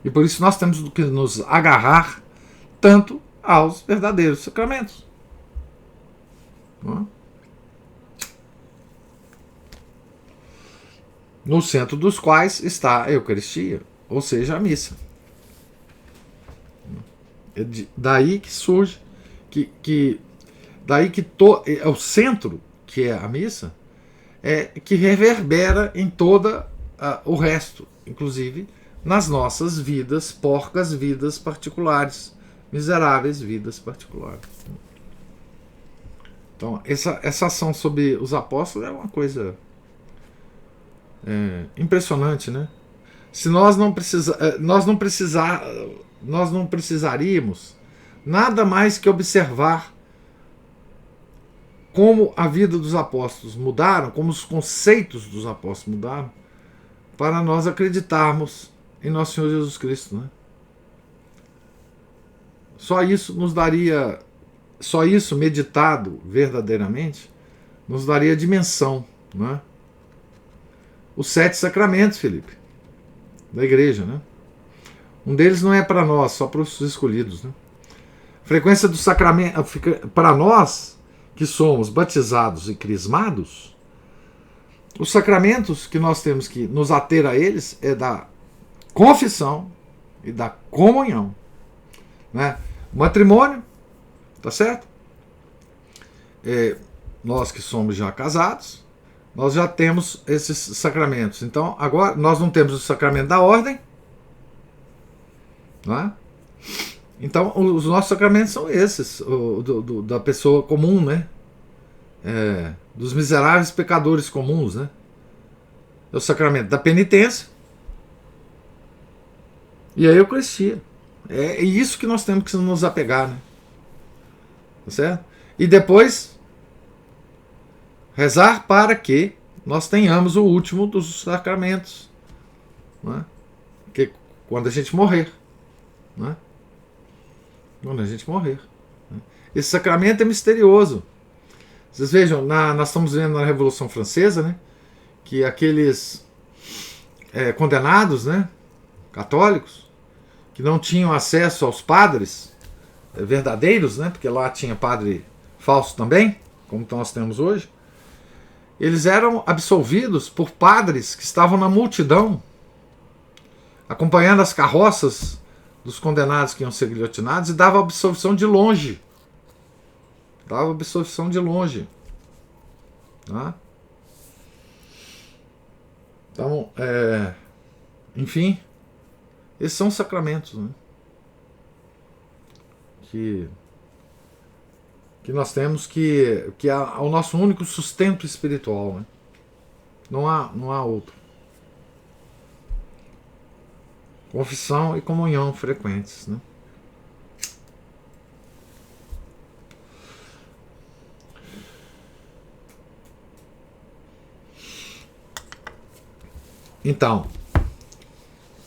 E por isso nós temos que nos agarrar tanto aos verdadeiros sacramentos. Não é? No centro dos quais está a Eucaristia, ou seja, a missa. É daí que surge, daí que é o centro, que é a missa, que reverbera em toda o resto, inclusive nas nossas vidas, porcas vidas particulares, miseráveis vidas particulares. Então, essa ação sobre os apóstolos é uma coisa impressionante, né? se nós não precisaríamos nada mais que observar como a vida dos apóstolos mudaram, como os conceitos dos apóstolos mudaram, para nós acreditarmos em nosso Senhor Jesus Cristo, né? Só isso meditado verdadeiramente, nos daria dimensão, né? Os 7 sacramentos, Felipe, da igreja, né? Um deles não é para nós, só para os escolhidos, né? Frequência do sacramento, para nós que somos batizados e crismados, os sacramentos que nós temos que nos ater a eles é da confissão e da comunhão, né? O matrimônio, tá certo? Nós que somos já casados, nós já temos esses sacramentos. Então, agora nós não temos o sacramento da ordem, né? Então, os nossos sacramentos são esses, da pessoa comum, né? Dos miseráveis pecadores comuns, né? É o sacramento da penitência e a Eucaristia. É isso que nós temos que nos apegar, né? Tá certo? E depois rezar para que nós tenhamos o último dos sacramentos, né? Que quando a gente morrer, né? Quando a gente morrer, né? Esse sacramento é misterioso. Vocês vejam, nós estamos vendo na Revolução Francesa, né, que aqueles condenados, né, católicos, que não tinham acesso aos padres verdadeiros, né, porque lá tinha padre falso também, como nós temos hoje, eles eram absolvidos por padres que estavam na multidão, acompanhando as carroças dos condenados que iam ser guilhotinados, e dava absolvição de longe. Dava absolvição de longe. Tá? Então, enfim, esses são os sacramentos, né? Que nós temos que é o nosso único sustento espiritual, né? Não há outro. Confissão e comunhão frequentes, né? Então,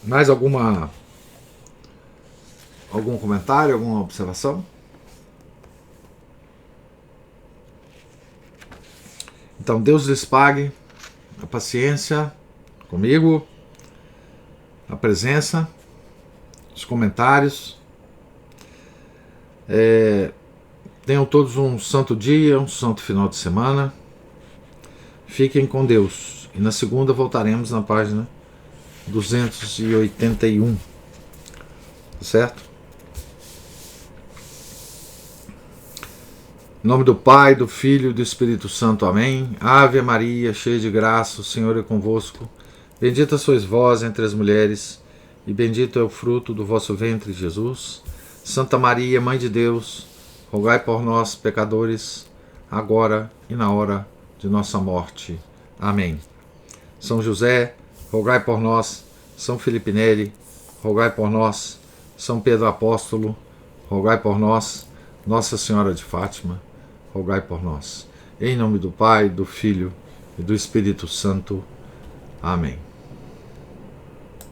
mais algum comentário, alguma observação? Então, Deus lhes pague a paciência comigo, a presença, os comentários. Tenham todos um santo dia, um santo final de semana. Fiquem com Deus. E na segunda voltaremos na página 281. Certo? Em nome do Pai, do Filho e do Espírito Santo. Amém. Ave Maria, cheia de graça, o Senhor é convosco. Bendita sois vós entre as mulheres, e bendito é o fruto do vosso ventre, Jesus. Santa Maria, Mãe de Deus, rogai por nós, pecadores, agora e na hora de nossa morte. Amém. São José, rogai por nós. São Felipe Neri, rogai por nós. São Pedro Apóstolo, rogai por nós. Nossa Senhora de Fátima, rogai por nós. Em nome do Pai, do Filho e do Espírito Santo. Amém.